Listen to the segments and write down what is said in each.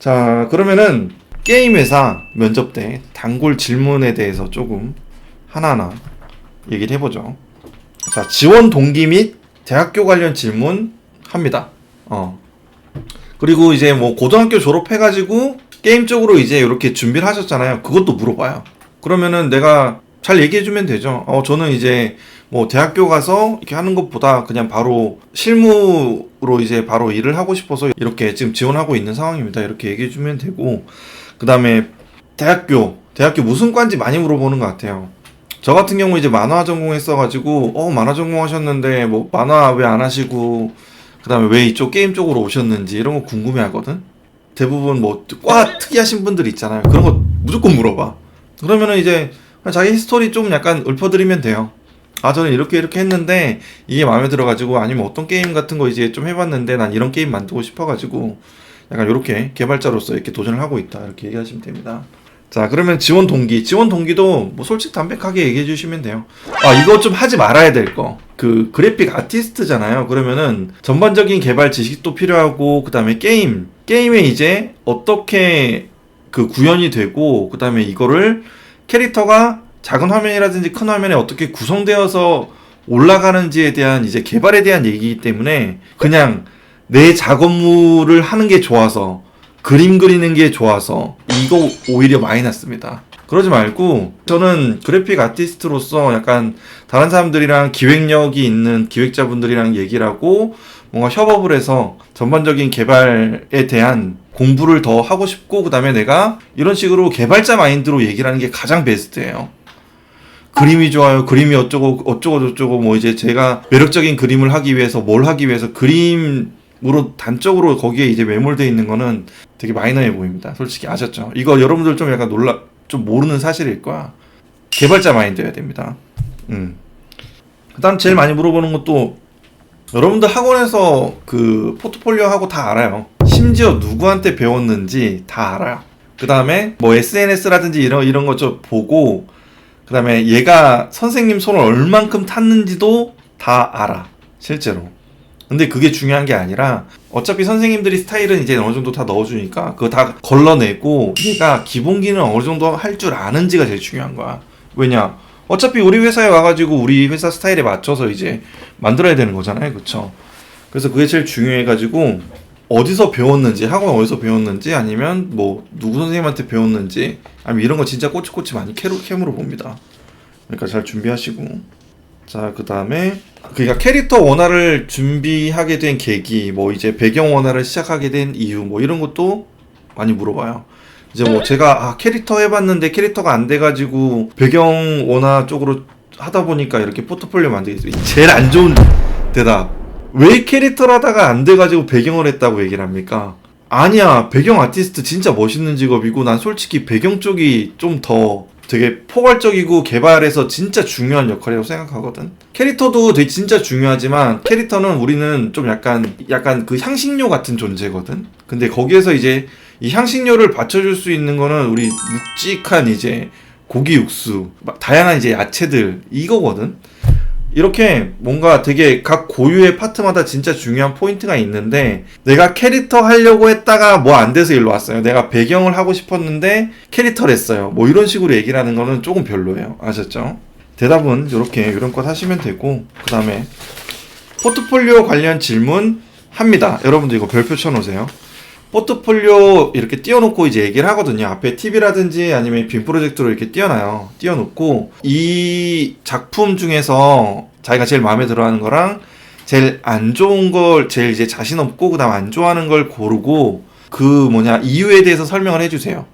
자, 그러면은 게임 회사 면접 때 단골 질문에 대해서 조금 하나하나 얘기를 해보죠. 자, 지원 동기 및 대학교 관련 질문 합니다. 그리고 이제 뭐 고등학교 졸업해가지고 게임 쪽으로 이제 이렇게 준비를 하셨잖아요. 그것도 물어봐요. 그러면은 내가 잘 얘기해주면 되죠. 저는 이제 뭐 대학교 가서 이렇게 하는 것보다 그냥 바로 실무로 이제 바로 일을 하고 싶어서 이렇게 지금 지원하고 있는 상황입니다. 이렇게 얘기해주면 되고, 그 다음에 대학교 무슨 과인지 많이 물어보는 것 같아요. 저 같은 경우 이제 만화 전공했어가지고 만화 전공하셨는데 뭐 만화 왜 안 하시고 그 다음에 왜 이쪽 게임 쪽으로 오셨는지 이런 거 궁금해 하거든. 대부분 뭐 과 특이하신 분들 있잖아요. 그런 거 무조건 물어봐. 그러면은 이제 자기 히스토리 좀 약간 읊어드리면 돼요. 저는 이렇게 했는데 이게 마음에 들어가지고, 아니면 어떤 게임 같은 거 이제 좀 해봤는데 난 이런 게임 만들고 싶어가지고 약간 이렇게 개발자로서 이렇게 도전을 하고 있다, 이렇게 얘기하시면 됩니다. 자, 그러면 지원 동기도 뭐 솔직 담백하게 얘기해 주시면 돼요. 이거 좀 하지 말아야 될 거. 그 그래픽 아티스트잖아요. 그러면은 전반적인 개발 지식도 필요하고, 그 다음에 게임에 이제 어떻게 그 구현이 되고, 그 다음에 이거를 캐릭터가 작은 화면이라든지 큰 화면에 어떻게 구성되어서 올라가는지에 대한 이제 개발에 대한 얘기이기 때문에, 그냥 내 작업물을 하는 게 좋아서, 그림 그리는 게 좋아서 이거 오히려 마이너스입니다. 그러지 말고, 저는 그래픽 아티스트로서 약간 다른 사람들이랑 기획력이 있는 기획자분들이랑 얘기를 하고 뭔가 협업을 해서 전반적인 개발에 대한 공부를 더 하고 싶고, 그 다음에 내가 이런 식으로 개발자 마인드로 얘기를 하는 게 가장 베스트예요. 그림이 좋아요, 그림이 어쩌고 저쩌고, 뭐 이제 제가 매력적인 그림을 하기 위해서 뭘 하기 위해서 그림으로 단적으로 거기에 이제 매몰되어 있는 거는 되게 마이너해 보입니다. 솔직히 아셨죠? 이거 여러분들 좀 약간 좀 모르는 사실일 거야. 개발자 마인드여야 됩니다. 그다음 제일 많이 물어보는 것도, 여러분들 학원에서 그 포트폴리오 하고 다 알아요. 심지어 누구한테 배웠는지 다 알아요. 그 다음에 뭐 SNS라든지 이런 거 좀 보고, 그 다음에 얘가 선생님 손을 얼만큼 탔는지도 다 알아, 실제로. 근데 그게 중요한 게 아니라, 어차피 선생님들이 스타일은 이제 어느 정도 다 넣어주니까 그거 다 걸러내고, 얘가 기본기는 어느 정도 할 줄 아는지가 제일 중요한 거야. 왜냐? 어차피 우리 회사에 와가지고 우리 회사 스타일에 맞춰서 이제 만들어야 되는 거잖아요. 그쵸? 그래서 그게 제일 중요해가지고, 어디서 배웠는지, 학원 어디서 배웠는지, 아니면 뭐 누구 선생님한테 배웠는지, 아니면 이런 거 진짜 꼬치꼬치 많이 캠으로 봅니다. 그러니까 잘 준비하시고. 자, 그 다음에 그러니까 캐릭터 원화를 준비하게 된 계기, 뭐 이제 배경 원화를 시작하게 된 이유, 뭐 이런 것도 많이 물어봐요. 이제 뭐 제가 캐릭터 해봤는데 캐릭터가 안 돼가지고 배경 원화 쪽으로 하다 보니까 이렇게 포트폴리오 만들기, 제일 안 좋은 대답. 왜 캐릭터를 하다가 안 돼가지고 배경을 했다고 얘기를 합니까? 아니야, 배경 아티스트 진짜 멋있는 직업이고, 난 솔직히 배경 쪽이 좀 더 되게 포괄적이고 개발에서 진짜 중요한 역할이라고 생각하거든. 캐릭터도 되게 진짜 중요하지만, 캐릭터는 우리는 좀 약간 그 향신료 같은 존재거든. 근데 거기에서 이제 이 향신료를 받쳐줄 수 있는 거는 우리 묵직한 이제 고기 육수, 다양한 이제 야채들, 이거거든. 이렇게 뭔가 되게 각 고유의 파트마다 진짜 중요한 포인트가 있는데, 내가 캐릭터 하려고 했다가 뭐 안 돼서 일로 왔어요. 내가 배경을 하고 싶었는데 캐릭터를 했어요. 뭐 이런 식으로 얘기를 하는 거는 조금 별로예요. 아셨죠? 대답은 이런 것 하시면 되고, 그 다음에 포트폴리오 관련 질문 합니다. 여러분들 이거 별표 쳐놓으세요. 포트폴리오 이렇게 띄워놓고 이제 얘기를 하거든요. 앞에 팁이라든지 아니면 빔 프로젝트로 이렇게 띄워놓고, 이 작품 중에서 자기가 제일 마음에 들어하는 거랑 제일 안 좋은 걸, 제일 이제 자신 없고 그 다음 안 좋아하는 걸 고르고, 이유에 대해서 설명을 해주세요.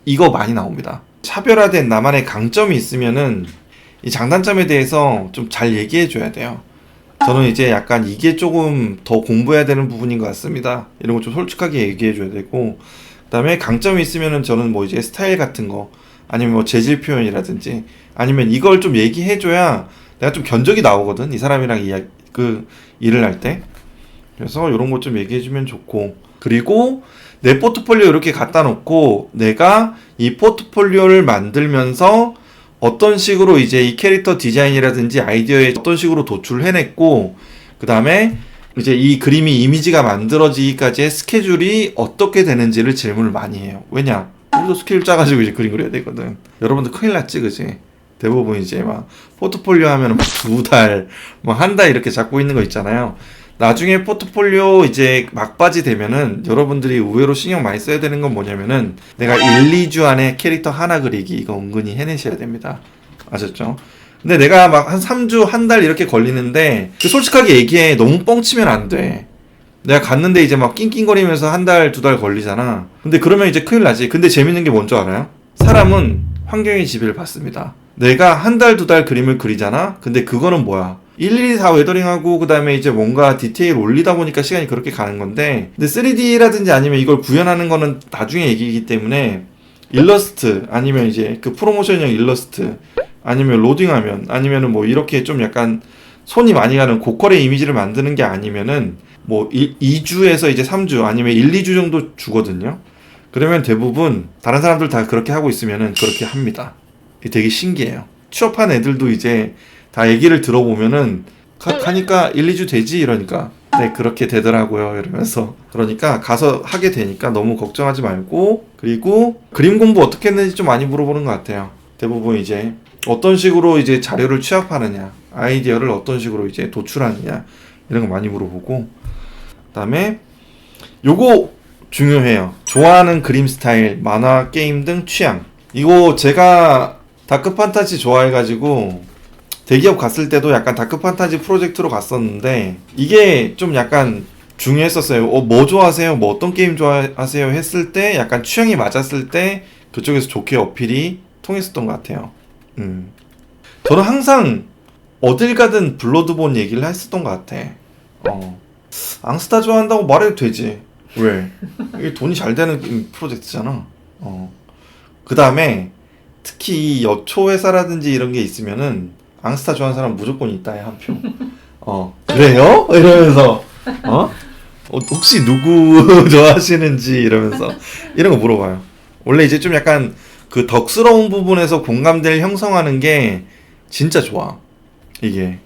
이거 많이 나옵니다. 차별화된 나만의 강점이 있으면은 이 장단점에 대해서 좀 잘 얘기해줘야 돼요. 저는 이제 약간 이게 조금 더 공부해야 되는 부분인 것 같습니다. 이런 거 좀 솔직하게 얘기해줘야 되고, 그 다음에 강점이 있으면은 저는 뭐 이제 스타일 같은 거, 아니면 뭐 재질 표현이라든지, 아니면 이걸 좀 얘기해줘야 내가 좀 견적이 나오거든. 이 사람이랑 일을 할 때. 그래서 이런 거 좀 얘기해주면 좋고, 그리고 내 포트폴리오 이렇게 갖다 놓고 내가 이 포트폴리오를 만들면서 어떤 식으로 이제 이 캐릭터 디자인이라든지 아이디어에 어떤 식으로 도출을 해냈고, 그 다음에 이제 이 그림이 이미지가 만들어지기까지의 스케줄이 어떻게 되는지를 질문을 많이 해요. 왜냐? 우리도 스케줄 짜가지고 이제 그림 그려야 되거든. 여러분들 큰일 났지, 그지? 대부분 이제 막 포트폴리오 하면 두 달, 뭐 한 달 이렇게 잡고 있는 거 있잖아요. 나중에 포트폴리오 이제 막바지 되면은 여러분들이 의외로 신경 많이 써야 되는 건 뭐냐면은 내가 1, 2주 안에 캐릭터 하나 그리기 이거 은근히 해내셔야 됩니다. 아셨죠? 근데 내가 막 한 3주, 한 달 이렇게 걸리는데 솔직하게 얘기해. 너무 뻥치면 안 돼. 내가 갔는데 이제 막 낑낑거리면서 한 달, 두 달 걸리잖아. 근데 그러면 이제 큰일 나지. 근데 재밌는 게 뭔지 알아요? 사람은 환경의 지배를 받습니다. 내가 한 달, 두 달 그림을 그리잖아? 근데 그거는 뭐야? 일일이 다 웨더링하고 그 다음에 이제 뭔가 디테일 올리다 보니까 시간이 그렇게 가는 건데, 근데 3D라든지 아니면 이걸 구현하는 거는 나중에 얘기이기 때문에 일러스트 아니면 이제 그 프로모션형 일러스트 아니면 로딩하면 아니면은 뭐 이렇게 좀 약간 손이 많이 가는 고퀄의 이미지를 만드는 게 아니면은 뭐 2주에서 이제 3주 아니면 1, 2주 정도 주거든요. 그러면 대부분 다른 사람들 다 그렇게 하고 있으면은 그렇게 합니다. 이게 되게 신기해요. 취업한 애들도 이제 다 얘기를 들어보면은 가니까 1, 2주 되지 이러니까 네 그렇게 되더라고요 이러면서 그러니까 가서 하게 되니까 너무 걱정하지 말고 그리고 그림 공부 어떻게 했는지 좀 많이 물어보는 것 같아요. 대부분 이제 어떤 식으로 이제 자료를 취합하느냐 아이디어를 어떤 식으로 이제 도출하느냐 이런 거 많이 물어보고 그다음에 요거 중요해요. 좋아하는 그림 스타일, 만화, 게임 등 취향. 이거 제가 다크 판타지 좋아해가지고 대기업 갔을 때도 약간 다크 판타지 프로젝트로 갔었는데 이게 좀 약간 중요했었어요. 뭐 좋아하세요? 뭐 어떤 게임 좋아하세요? 했을 때 약간 취향이 맞았을 때 그쪽에서 좋게 어필이 통했었던 것 같아요. 저는 항상 어딜 가든 블러드본 얘기를 했었던 것 같아. 앙스타 좋아한다고 말해도 되지. 왜? 이게 돈이 잘 되는 프로젝트잖아. 그 다음에 특히 여초 회사라든지 이런 게 있으면은 앙스타 좋아하는 사람 무조건 있다에 한 표. 그래요? 이러면서 혹시 누구 좋아하시는지 이러면서 이런 거 물어봐요. 원래 이제 좀 약간 그 덕스러운 부분에서 공감대를 형성하는 게 진짜 좋아. 이게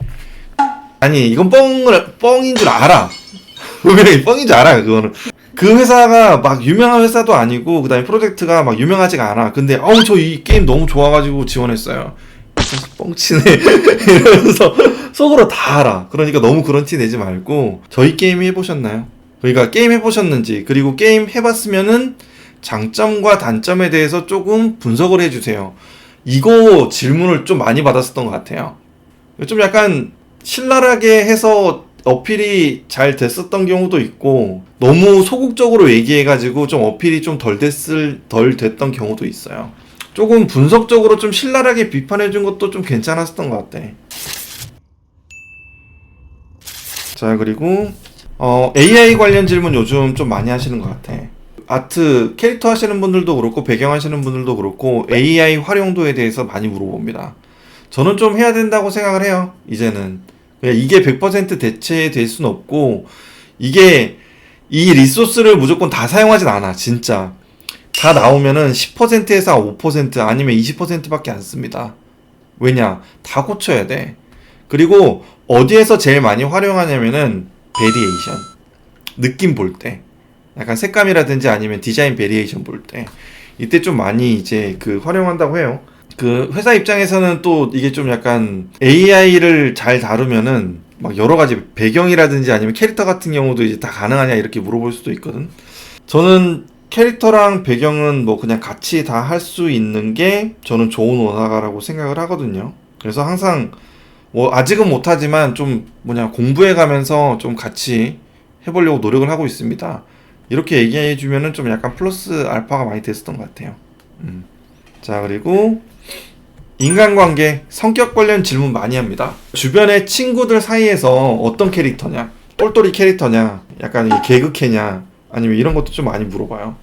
아니 이건 뻥인 줄 알아. 분명히 뻥인 줄 알아. 그거는 그 회사가 막 유명한 회사도 아니고 그 다음에 프로젝트가 막 유명하지가 않아. 근데 저 이 게임 너무 좋아가지고 지원했어요. 뻥치네 이러면서 속으로 다 알아. 그러니까 너무 그런 티 내지 말고 저희 게임 해보셨나요? 그러니까 게임 해보셨는지 그리고 게임 해봤으면은 장점과 단점에 대해서 조금 분석을 해주세요. 이거 질문을 좀 많이 받았었던 것 같아요. 좀 약간 신랄하게 해서 어필이 잘 됐었던 경우도 있고 너무 소극적으로 얘기해가지고 좀 어필이 좀 덜 됐던 경우도 있어요. 조금 분석적으로 좀 신랄하게 비판해준 것도 좀 괜찮았었던 것 같아. 자 그리고 AI 관련 질문 요즘 좀 많이 하시는 것 같아. 아트 캐릭터 하시는 분들도 그렇고 배경 하시는 분들도 그렇고 AI 활용도에 대해서 많이 물어봅니다. 저는 좀 해야 된다고 생각을 해요. 이제는 이게 100% 대체될 수는 없고 이게 이 리소스를 무조건 다 사용하진 않아. 진짜 다 나오면은 10%에서 5% 아니면 20%밖에 안 씁니다. 왜냐? 다 고쳐야 돼. 그리고 어디에서 제일 많이 활용하냐면은 베리에이션 느낌 볼 때 약간 색감이라든지 아니면 디자인 베리에이션 볼 때 이때 좀 많이 이제 그 활용한다고 해요. 그 회사 입장에서는 또 이게 좀 약간 AI를 잘 다루면은 막 여러 가지 배경이라든지 아니면 캐릭터 같은 경우도 이제 다 가능하냐 이렇게 물어볼 수도 있거든. 저는 캐릭터랑 배경은 뭐 그냥 같이 다 할 수 있는 게 저는 좋은 원화가라고 생각을 하거든요. 그래서 항상 뭐 아직은 못하지만 좀 공부해 가면서 좀 같이 해보려고 노력을 하고 있습니다. 이렇게 얘기해 주면은 좀 약간 플러스 알파가 많이 됐었던 것 같아요. 자 그리고 인간관계, 성격 관련 질문 많이 합니다. 주변의 친구들 사이에서 어떤 캐릭터냐, 똘똘이 캐릭터냐, 약간 개그캐냐, 아니면 이런 것도 좀 많이 물어봐요.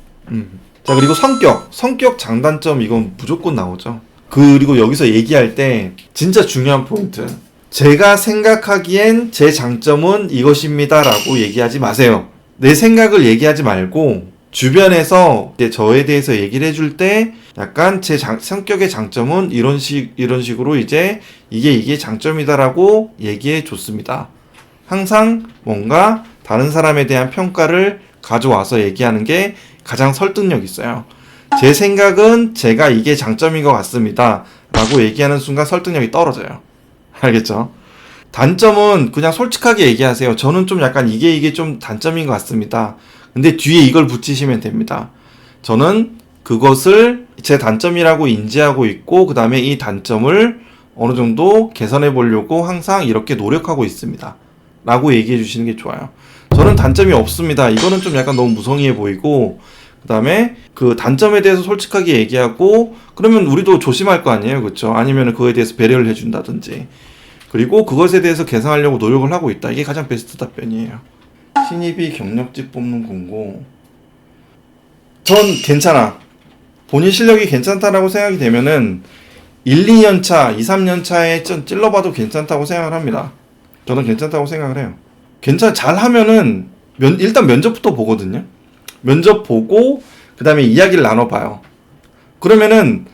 자 그리고 성격 장단점 이건 무조건 나오죠. 그리고 여기서 얘기할 때 진짜 중요한 포인트, 제가 생각하기엔 제 장점은 이것입니다 라고 얘기하지 마세요. 내 생각을 얘기하지 말고 주변에서 이제 저에 대해서 얘기를 해줄 때 약간 제 성격의 장점은 이런 식으로 이제 이게 장점이다라고 얘기해 줬습니다 항상 뭔가 다른 사람에 대한 평가를 가져와서 얘기하는 게 가장 설득력 있어요. 제 생각은 제가 이게 장점인 것 같습니다 라고 얘기하는 순간 설득력이 떨어져요. 알겠죠? 단점은 그냥 솔직하게 얘기하세요. 저는 좀 약간 이게 좀 단점인 것 같습니다. 근데 뒤에 이걸 붙이시면 됩니다. 저는 그것을 제 단점이라고 인지하고 있고 그 다음에 이 단점을 어느 정도 개선해 보려고 항상 이렇게 노력하고 있습니다 라고 얘기해 주시는 게 좋아요. 저는 단점이 없습니다. 이거는 좀 약간 너무 무성의해 보이고, 그 다음에 그 단점에 대해서 솔직하게 얘기하고 그러면 우리도 조심할 거 아니에요, 그렇죠? 아니면 그거에 대해서 배려를 해준다든지, 그리고 그것에 대해서 개선하려고 노력을 하고 있다. 이게 가장 베스트 답변이에요. 신입이 경력직 뽑는 공고, 전 괜찮아. 본인 실력이 괜찮다라고 생각이 되면은 1, 2년 차, 2, 3년 차에 찔러봐도 괜찮다고 생각을 합니다. 저는 괜찮다고 생각을 해요. 잘하면은 일단 면접부터 보거든요. 면접 보고 그 다음에 이야기를 나눠봐요. 그러면은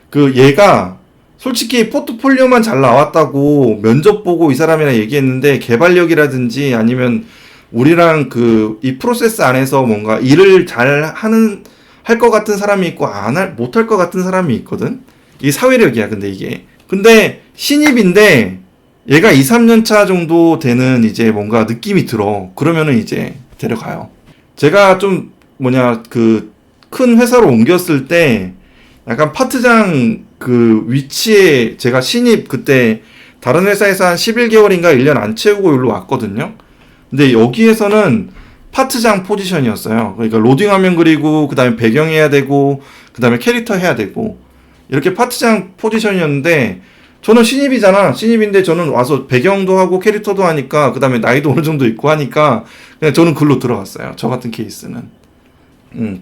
그 얘가 솔직히 포트폴리오만 잘 나왔다고 면접 보고 이 사람이랑 얘기했는데 개발력이라든지 아니면 우리랑 이 프로세스 안에서 뭔가 일을 할 것 같은 사람이 있고 못할 것 같은 사람이 있거든. 이게 사회력이야. 근데 신입인데 얘가 2, 3년 차 정도 되는 이제 뭔가 느낌이 들어. 그러면은 이제 데려가요. 제가 좀 큰 회사로 옮겼을 때 약간 파트장 위치에 제가 신입 그때 다른 회사에서 한 11개월인가 1년 안 채우고 여기로 왔거든요. 근데 여기에서는 파트장 포지션이었어요. 그러니까 로딩 화면 그리고 그 다음에 배경 해야 되고 그 다음에 캐릭터 해야 되고 이렇게 파트장 포지션이었는데, 저는 신입인데 저는 와서 배경도 하고 캐릭터도 하니까 그 다음에 나이도 어느 정도 있고 하니까 그냥 저는 글로 들어갔어요. 저 같은 케이스는.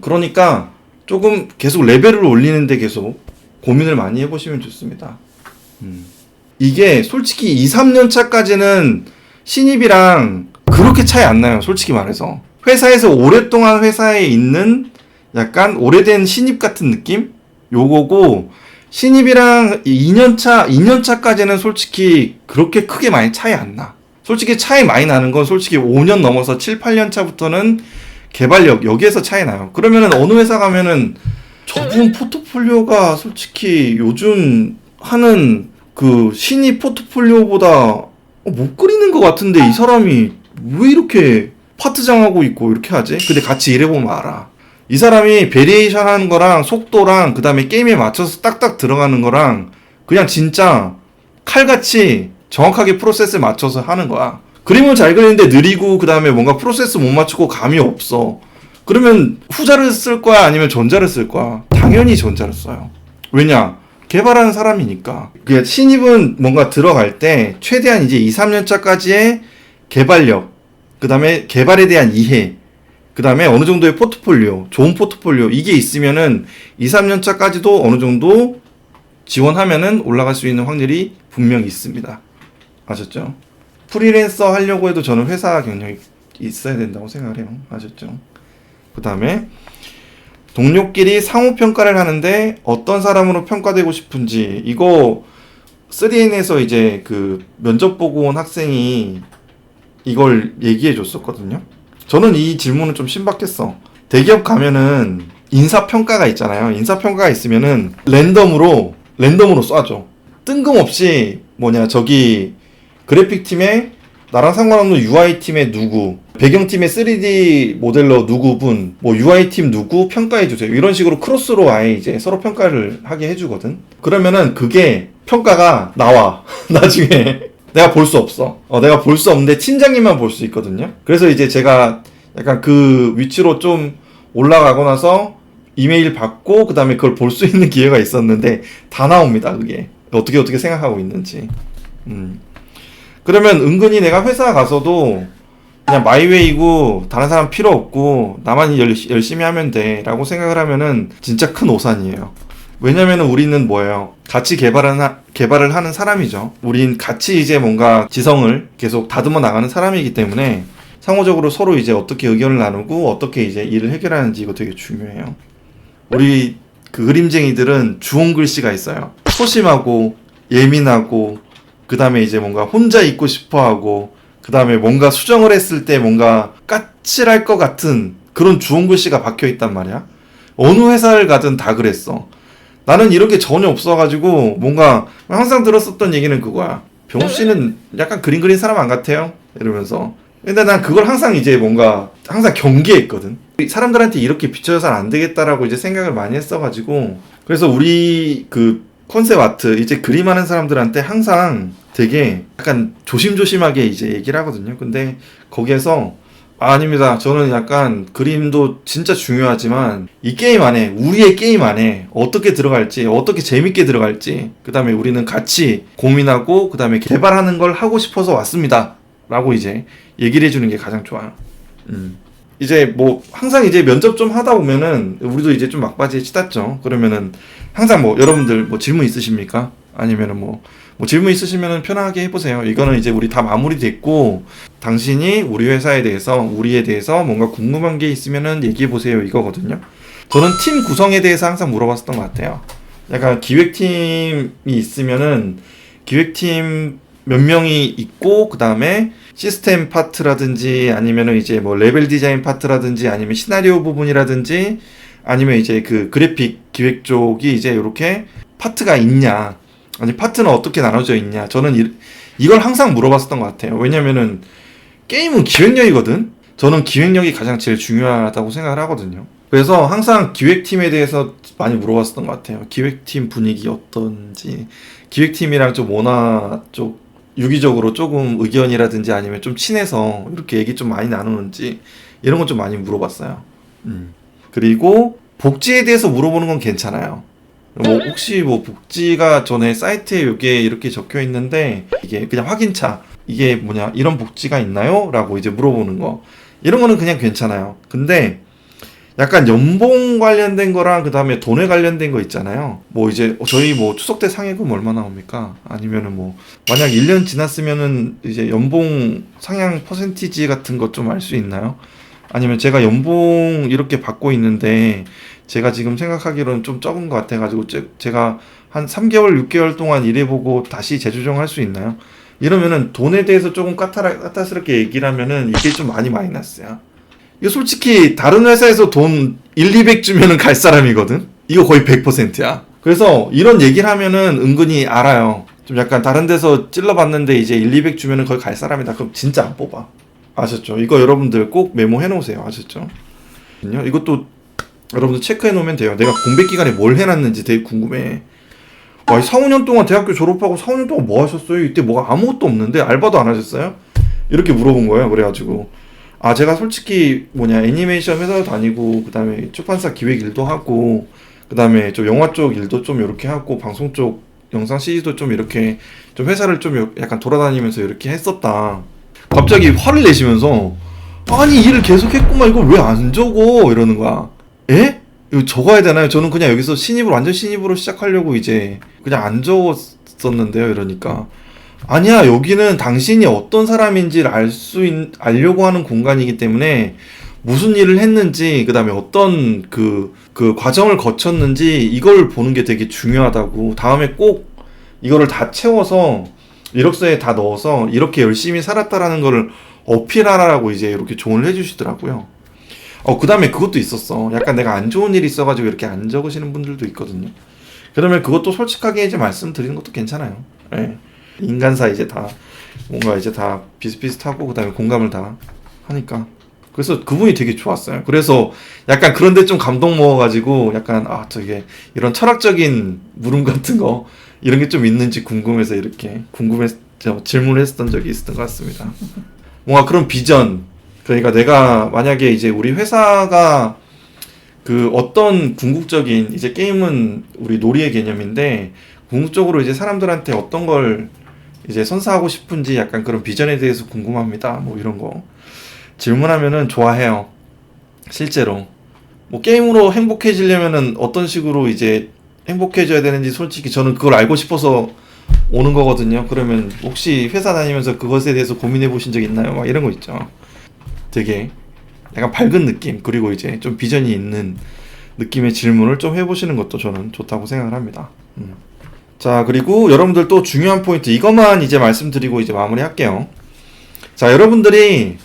그러니까 조금 계속 레벨을 올리는데 계속 고민을 많이 해보시면 좋습니다. 이게 솔직히 2, 3년 차까지는 신입이랑 그렇게 차이 안 나요. 솔직히 말해서. 회사에서 오랫동안 회사에 있는 약간 오래된 신입 같은 느낌? 요거고, 신입이랑 2년차까지는 솔직히 그렇게 크게 많이 차이 안 나. 솔직히 차이 많이 나는 건 솔직히 5년 넘어서 7, 8년 차부터는 개발력, 여기에서 차이 나요. 그러면은 어느 회사 가면은 저분 포트폴리오가 솔직히 요즘 하는 신입 포트폴리오보다 못 그리는 것 같은데 이 사람이 왜 이렇게 파트장하고 있고 이렇게 하지? 근데 같이 일해보면 알아. 이 사람이 베리에이션 하는 거랑 속도랑 그 다음에 게임에 맞춰서 딱딱 들어가는 거랑 그냥 진짜 칼같이 정확하게 프로세스에 맞춰서 하는 거야. 그림은 잘 그리는데 느리고 그 다음에 뭔가 프로세스 못 맞추고 감이 없어. 그러면 후자를 쓸 거야 아니면 전자를 쓸 거야? 당연히 전자를 써요. 왜냐? 개발하는 사람이니까. 신입은 뭔가 들어갈 때 최대한 이제 2, 3년 차까지의 개발력, 그 다음에 개발에 대한 이해, 그 다음에 어느 정도의 포트폴리오, 좋은 포트폴리오, 이게 있으면은 2, 3년 차까지도 어느 정도 지원하면은 올라갈 수 있는 확률이 분명히 있습니다. 아셨죠? 프리랜서 하려고 해도 저는 회사 경력이 있어야 된다고 생각을 해요. 아셨죠? 그 다음에 동료끼리 상호평가를 하는데 어떤 사람으로 평가되고 싶은지, 이거 3N에서 이제 면접 보고 온 학생이 이걸 얘기해 줬었거든요. 저는 이 질문은 좀 신박했어. 대기업 가면은 인사평가가 있잖아요. 인사평가가 있으면은 랜덤으로 쏴줘. 뜬금없이 그래픽팀에 나랑 상관없는 UI팀의 누구, 배경팀의 3D 모델러 누구분, UI팀 누구 평가해주세요. 이런 식으로 크로스로 아예 이제 서로 평가를 하게 해주거든. 그러면은 그게 평가가 나와. 나중에. 내가 볼 수 없어. 내가 볼 수 없는데 팀장님만 볼 수 있거든요. 그래서 이제 제가 약간 그 위치로 좀 올라가고 나서 이메일 받고 그 다음에 그걸 볼 수 있는 기회가 있었는데 다 나옵니다. 그게. 어떻게 생각하고 있는지. 그러면 은근히 내가 회사 가서도 그냥 마이웨이고 다른 사람 필요 없고 나만 열심히 하면 돼 라고 생각을 하면은 진짜 큰 오산이에요. 왜냐면은 우리는 뭐예요? 같이 개발을 하는 사람이죠. 우린 같이 이제 뭔가 지성을 계속 다듬어 나가는 사람이기 때문에 상호적으로 서로 이제 어떻게 의견을 나누고 어떻게 이제 일을 해결하는지 이거 되게 중요해요. 우리 그림쟁이들은 주홍 글씨가 있어요. 소심하고 예민하고 그 다음에 이제 뭔가 혼자 있고 싶어하고 그 다음에 뭔가 수정을 했을 때 뭔가 까칠할 것 같은 그런 주홍 글씨가 박혀 있단 말이야. 어느 회사를 가든 다 그랬어. 나는 이런 게 전혀 없어가지고 뭔가 항상 들었었던 얘기는 그거야. 병우 씨는 약간 그림 그린 사람 안 같아요? 이러면서. 근데 난 그걸 항상 이제 뭔가 항상 경계했거든. 사람들한테 이렇게 비춰져서는 안 되겠다라고 이제 생각을 많이 했어가지고. 그래서 우리 그 컨셉 아트 이제 그림하는 사람들한테 항상 되게 약간 조심조심하게 이제 얘기를 하거든요. 근데 거기에서 아닙니다. 저는 약간 그림도 진짜 중요하지만 이 게임 안에 우리의 게임 안에 어떻게 들어갈지 어떻게 재밌게 들어갈지 그 다음에 우리는 같이 고민하고 그 다음에 개발하는 걸 하고 싶어서 왔습니다 라고 이제 얘기를 해주는 게 가장 좋아요. 이제 뭐 항상 이제 면접 좀 하다 보면은 우리도 이제 좀 막바지에 치닫죠. 그러면은 항상 뭐 여러분들 뭐 질문 있으십니까? 아니면은 뭐 질문 있으시면은 편하게 해보세요. 이거는 이제 우리 다 마무리됐고 당신이 우리 회사에 대해서 우리에 대해서 뭔가 궁금한 게 있으면은 얘기해보세요 이거거든요. 저는 팀 구성에 대해서 항상 물어봤었던 것 같아요. 약간 기획팀이 있으면은 기획팀 몇 명이 있고 그 다음에 시스템 파트라든지 아니면은 이제 뭐 레벨 디자인 파트라든지 아니면 시나리오 부분이라든지 아니면 이제 그 그래픽 기획 쪽이 이제 이렇게 파트가 있냐 아니 파트는 어떻게 나눠져 있냐 저는 이걸 항상 물어봤었던 것 같아요. 왜냐면은 게임은 기획력이거든. 저는 기획력이 가장 제일 중요하다고 생각을 하거든요. 그래서 항상 기획팀에 대해서 많이 물어봤었던 것 같아요. 기획팀 분위기 어떤지 기획팀이랑 좀 원화 쪽 유기적으로 조금 의견이라든지 아니면 좀 친해서 이렇게 얘기 좀 많이 나누는지 이런 건 좀 많이 물어봤어요. 그리고 복지에 대해서 물어보는 건 괜찮아요. 뭐 혹시 뭐 복지가 전에 사이트에 이게 이렇게 적혀 있는데 이게 그냥 확인차 이게 뭐냐 이런 복지가 있나요? 라고 이제 물어보는 거 이런 거는 그냥 괜찮아요. 근데 약간 연봉 관련된 거랑 그 다음에 돈에 관련된 거 있잖아요. 뭐 이제 저희 뭐 추석 때 상해금 얼마 나옵니까? 아니면은 뭐 만약 1년 지났으면은 이제 연봉 상향 퍼센티지 같은 것 좀 알 수 있나요? 아니면 제가 연봉 이렇게 받고 있는데 제가 지금 생각하기로는 좀 적은 것 같아가지고 제가 한 3개월, 6개월 동안 일해보고 다시 재조정할 수 있나요? 이러면은 돈에 대해서 조금 까탈스럽게 얘기를 하면은 이게 좀 많이 마이너스야. 이거 솔직히 다른 회사에서 돈 1, 200 주면은 갈 사람이거든? 이거 거의 100%야. 그래서 이런 얘기를 하면은 은근히 알아요. 좀 약간 다른 데서 찔러봤는데 이제 1, 200 주면은 거의 갈 사람이다. 그럼 진짜 안 뽑아. 아셨죠? 이거 여러분들 꼭 메모해 놓으세요. 아셨죠? 이것도 여러분들 체크해 놓으면 돼요. 내가 공백 기간에 뭘 해놨는지 되게 궁금해. 와, 4, 5년 동안 대학교 졸업하고 4, 5년 동안 뭐 하셨어요? 이때 뭐가 아무것도 없는데 알바도 안 하셨어요? 이렇게 물어본 거예요. 그래가지고 제가 솔직히 애니메이션 회사도 다니고 그 다음에 출판사 기획 일도 하고 그 다음에 좀 영화 쪽 일도 좀 이렇게 하고 방송 쪽 영상 CG도 좀 이렇게 좀 회사를 좀 약간 돌아다니면서 이렇게 했었다. 갑자기 화를 내시면서 아니 일을 계속 했구만 이걸 왜 안 적어 이러는 거야. 에? 이거 적어야 되나요? 저는 그냥 여기서 완전 신입으로 시작하려고 이제 그냥 안 적었었는데요. 이러니까 아니야, 여기는 당신이 어떤 사람인지를 알려고 하는 공간이기 때문에 무슨 일을 했는지, 그 다음에 어떤 그 과정을 거쳤는지 이걸 보는 게 되게 중요하다고. 다음에 꼭 이거를 다 채워서 이력서에 다 넣어서 이렇게 열심히 살았다라는 거를 어필하라고 이제 이렇게 조언을 해주시더라고요. 그 다음에 그것도 있었어. 약간 내가 안 좋은 일이 있어가지고 이렇게 안 적으시는 분들도 있거든요. 그러면 그것도 솔직하게 이제 말씀드리는 것도 괜찮아요. 네. 인간사 이제 다 뭔가 이제 다 비슷비슷하고 그 다음에 공감을 다 하니까 그래서 그분이 되게 좋았어요. 그래서 약간 그런데 좀 감동 먹어가지고 약간 저게 이런 철학적인 물음 같은 거 이런 게 좀 있는지 궁금해서 이렇게 질문을 했었던 적이 있었던 것 같습니다. 뭔가 그런 비전, 그러니까 내가 만약에 이제 우리 회사가 그 어떤 궁극적인 이제 게임은 우리 놀이의 개념인데 궁극적으로 이제 사람들한테 어떤 걸 이제 선사하고 싶은지 약간 그런 비전에 대해서 궁금합니다. 뭐 이런 거 질문하면은 좋아해요. 실제로 뭐 게임으로 행복해지려면은 어떤 식으로 이제 행복해져야 되는지 솔직히 저는 그걸 알고 싶어서 오는 거거든요. 그러면 혹시 회사 다니면서 그것에 대해서 고민해 보신 적 있나요? 막 이런 거 있죠. 되게 약간 밝은 느낌, 그리고 이제 좀 비전이 있는 느낌의 질문을 좀 해보시는 것도 저는 좋다고 생각을 합니다. 자, 그리고 여러분들 또 중요한 포인트 이것만 이제 말씀드리고 이제 마무리할게요. 자, 여러분들이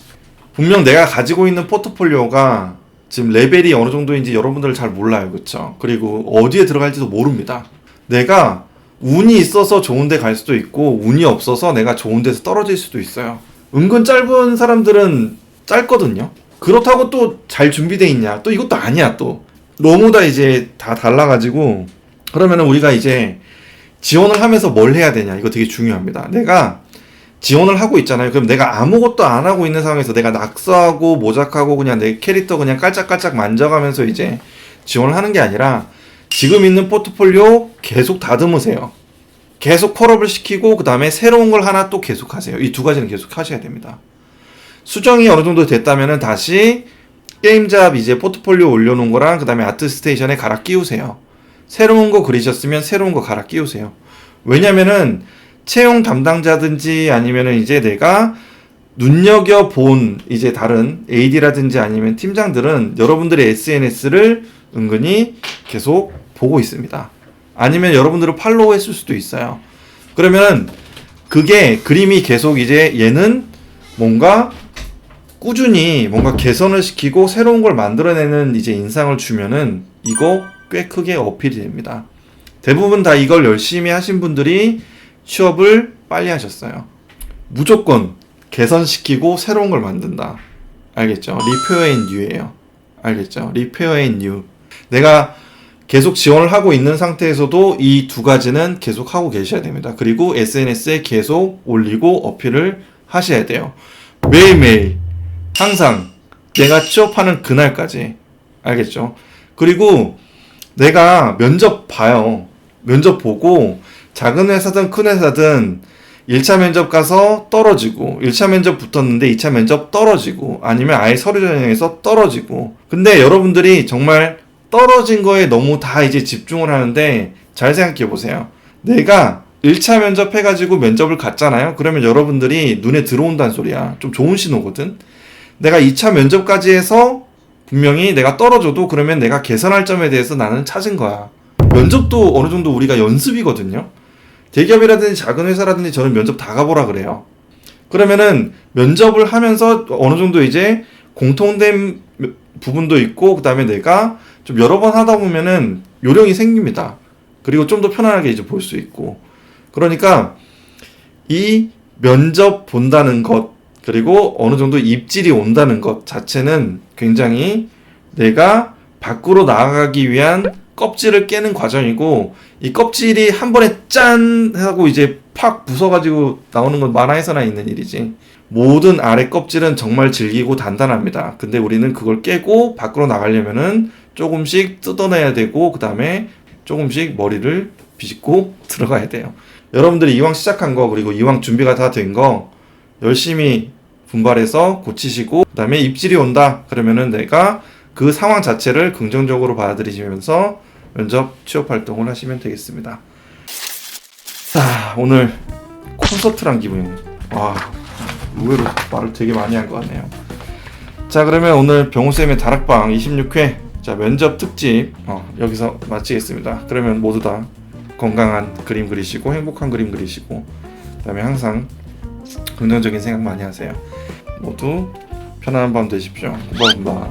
분명 내가 가지고 있는 포트폴리오가 지금 레벨이 어느 정도인지 여러분들 잘 몰라요. 그쵸? 그리고 어디에 들어갈지도 모릅니다. 내가 운이 있어서 좋은 데 갈 수도 있고 운이 없어서 내가 좋은 데서 떨어질 수도 있어요. 은근 짧은 사람들은 짧거든요. 그렇다고 또 잘 준비돼 있냐? 또 이것도 아니야. 또 너무 다 이제 다 달라가지고 그러면은 우리가 이제 지원을 하면서 뭘 해야 되냐? 이거 되게 중요합니다. 내가 지원을 하고 있잖아요. 그럼 내가 아무것도 안 하고 있는 상황에서 내가 낙서하고 모작하고 그냥 내 캐릭터 그냥 깔짝깔짝 만져가면서 이제 지원을 하는 게 아니라 지금 있는 포트폴리오 계속 다듬으세요. 계속 컬업을 시키고 그 다음에 새로운 걸 하나 또 계속 하세요. 이 두 가지는 계속 하셔야 됩니다. 수정이 어느 정도 됐다면은 다시 게임잡 이제 포트폴리오 올려놓은 거랑 그 다음에 아트스테이션에 갈아 끼우세요. 새로운 거 그리셨으면 새로운 거 갈아 끼우세요. 왜냐면은 채용 담당자든지 아니면은 이제 내가 눈여겨본 이제 다른 AD라든지 아니면 팀장들은 여러분들의 SNS를 은근히 계속 보고 있습니다. 아니면 여러분들을 팔로우 했을 수도 있어요. 그러면 그게 그림이 계속 이제 얘는 뭔가 꾸준히 뭔가 개선을 시키고 새로운 걸 만들어내는 이제 인상을 주면은 이거 꽤 크게 어필이 됩니다. 대부분 다 이걸 열심히 하신 분들이 취업을 빨리 하셨어요. 무조건 개선시키고 새로운 걸 만든다. 알겠죠? 리페어 앤 뉴예요. 알겠죠? 리페어 앤 뉴. 내가 계속 지원을 하고 있는 상태에서도 이 두 가지는 계속 하고 계셔야 됩니다. 그리고 SNS에 계속 올리고 어필을 하셔야 돼요. 매일매일 항상 내가 취업하는 그날까지. 알겠죠? 그리고 내가 면접 봐요. 면접 보고 작은 회사든 큰 회사든 1차 면접 가서 떨어지고 1차 면접 붙었는데 2차 면접 떨어지고 아니면 아예 서류 전형에서 떨어지고 근데 여러분들이 정말 떨어진 거에 너무 다 이제 집중을 하는데 잘 생각해 보세요. 내가 1차 면접 해가지고 면접을 갔잖아요. 그러면 여러분들이 눈에 들어온다는 소리야. 좀 좋은 신호거든. 내가 2차 면접까지 해서 분명히 내가 떨어져도 그러면 내가 개선할 점에 대해서 나는 찾은 거야. 면접도 어느 정도 우리가 연습이거든요. 대기업이라든지 작은 회사라든지 저는 면접 다 가보라 그래요. 그러면은 면접을 하면서 어느 정도 이제 공통된 부분도 있고 그 다음에 내가 좀 여러 번 하다 보면은 요령이 생깁니다. 그리고 좀 더 편안하게 이제 볼 수 있고. 그러니까 이 면접 본다는 것 그리고 어느 정도 입질이 온다는 것 자체는 굉장히 내가 밖으로 나아가기 위한 껍질을 깨는 과정이고 이 껍질이 한 번에 짠 하고 이제 팍 부숴가지고 나오는 건 만화에서나 있는 일이지. 모든 아래 껍질은 정말 질기고 단단합니다. 근데 우리는 그걸 깨고 밖으로 나가려면은 조금씩 뜯어내야 되고 그 다음에 조금씩 머리를 비집고 들어가야 돼요. 여러분들이 이왕 시작한 거 그리고 이왕 준비가 다 된 거 열심히 분발해서 고치시고 그 다음에 입질이 온다 그러면은 내가 그 상황 자체를 긍정적으로 받아들이시면서 면접 취업 활동을 하시면 되겠습니다. 자, 오늘 콘서트란 기분이네. 와, 의외로 말을 되게 많이 한 것 같네요. 자, 그러면 오늘 병호쌤의 다락방 26회 자 면접 특집 여기서 마치겠습니다. 그러면 모두 다 건강한 그림 그리시고 행복한 그림 그리시고 그 다음에 항상 긍정적인 생각 많이 하세요. 모두 편안한 밤 되십시오. 고맙습니다.